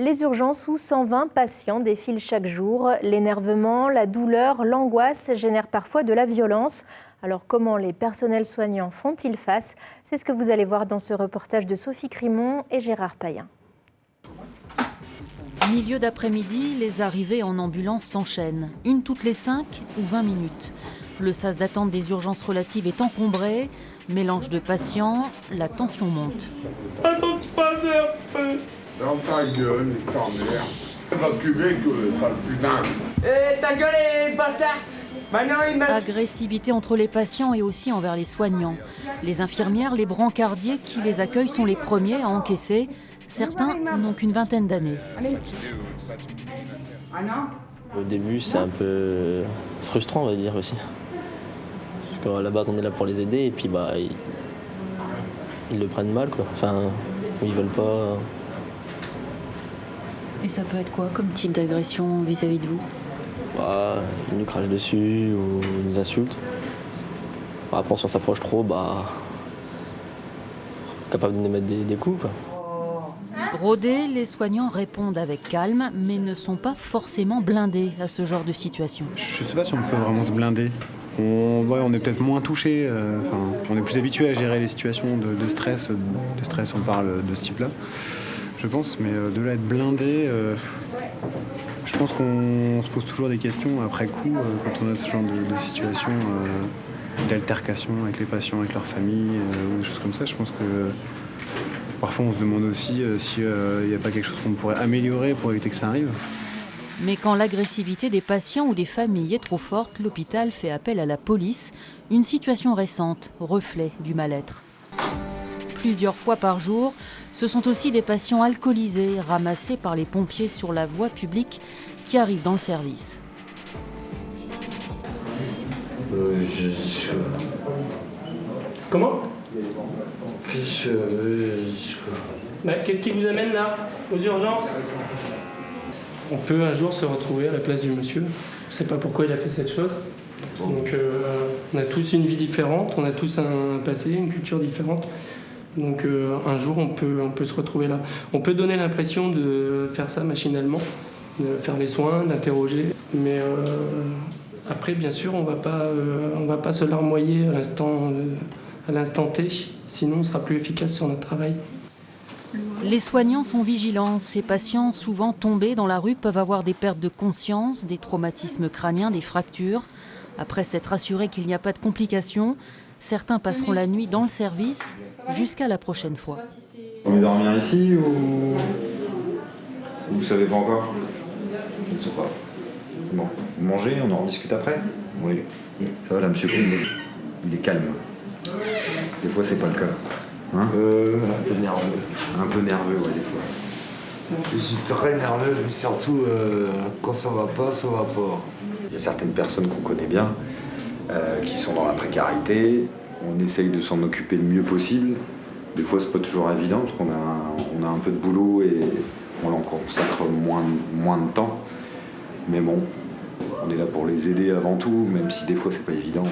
Les urgences où 120 patients défilent chaque jour. L'énervement, la douleur, l'angoisse génèrent parfois de la violence. Alors comment les personnels soignants font-ils face? C'est ce que vous allez voir dans ce reportage de Sophie Crimon et Gérard Payen. Milieu d'après-midi, les arrivées en ambulance s'enchaînent. Une toutes les 5 ou 20 minutes. Le sas d'attente des urgences relatives est encombré. Mélange de patients, la tension monte. Attends 3 heures. Dans ta gueule, ta mère. Va cuver que ça le putain. Eh, ta gueule est bâtard. Maintenant, il m'a... Agressivité entre les patients et aussi envers les soignants. Les infirmières, les brancardiers qui les accueillent sont les premiers à encaisser. Certains n'ont qu'une vingtaine d'années. Au début, c'est un peu frustrant, on va dire aussi. Parce qu'à la base, on est là pour les aider et puis ils le prennent mal, quoi. Enfin, ils veulent pas. Et ça peut être quoi comme type d'agression vis-à-vis de vous? Ils nous crachent dessus ou ils nous insultent. Après, si on s'approche trop, capable de nous mettre des coups, quoi. Brodés, les soignants répondent avec calme, mais ne sont pas forcément blindés à ce genre de situation. Je ne sais pas si on peut vraiment se blinder. On est peut-être moins touché, on est plus habitué à gérer les situations de stress. De stress, on parle de ce type-là, je pense. Mais de là être blindé, je pense qu'on se pose toujours des questions après coup quand on a ce genre de situation, d'altercation avec les patients, avec leur famille, ou des choses comme ça. Je pense que parfois on se demande aussi s'il n'y a pas quelque chose qu'on pourrait améliorer pour éviter que ça arrive. Mais quand l'agressivité des patients ou des familles est trop forte, l'hôpital fait appel à la police. Une situation récente, reflet du mal-être. Plusieurs fois par jour, ce sont aussi des patients alcoolisés ramassés par les pompiers sur la voie publique qui arrivent dans le service. Comment? Qu'est-ce qui vous amène là, aux urgences? On peut un jour se retrouver à la place du monsieur. On ne sait pas pourquoi il a fait cette chose. Donc on a tous une vie différente, on a tous un passé, une culture différente. Donc un jour on peut se retrouver là. On peut donner l'impression de faire ça machinalement, de faire les soins, d'interroger. Mais après bien sûr on va pas se larmoyer à l'instant T, sinon on sera plus efficace sur notre travail. Les soignants sont vigilants. Ces patients, souvent tombés dans la rue, peuvent avoir des pertes de conscience, des traumatismes crâniens, des fractures. Après s'être assurés qu'il n'y a pas de complications, certains passeront la nuit dans le service jusqu'à la prochaine fois. Vous voulez dormir ici ou vous savez pas encore? Je ne sais pas. Bon, vous mangez, on en rediscute après? Oui. Ça va là, monsieur Coulon, il est calme. Des fois, c'est pas le cas. Hein? Un peu nerveux. Un peu nerveux, ouais, des fois. Je suis très nerveux, mais surtout quand ça va pas, ça va pas. Il y a certaines personnes qu'on connaît bien qui sont dans la précarité. On essaye de s'en occuper le mieux possible. Des fois, c'est pas toujours évident parce qu'on a un peu de boulot et on leur consacre moins de temps. Mais bon, on est là pour les aider avant tout, même si des fois, c'est pas évident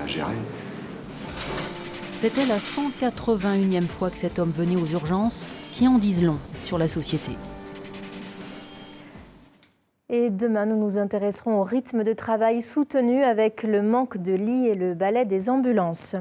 à gérer. C'était la 181e fois que cet homme venait aux urgences, qui en disent long sur la société. Et demain, nous nous intéresserons au rythme de travail soutenu avec le manque de lits et le balai des ambulances.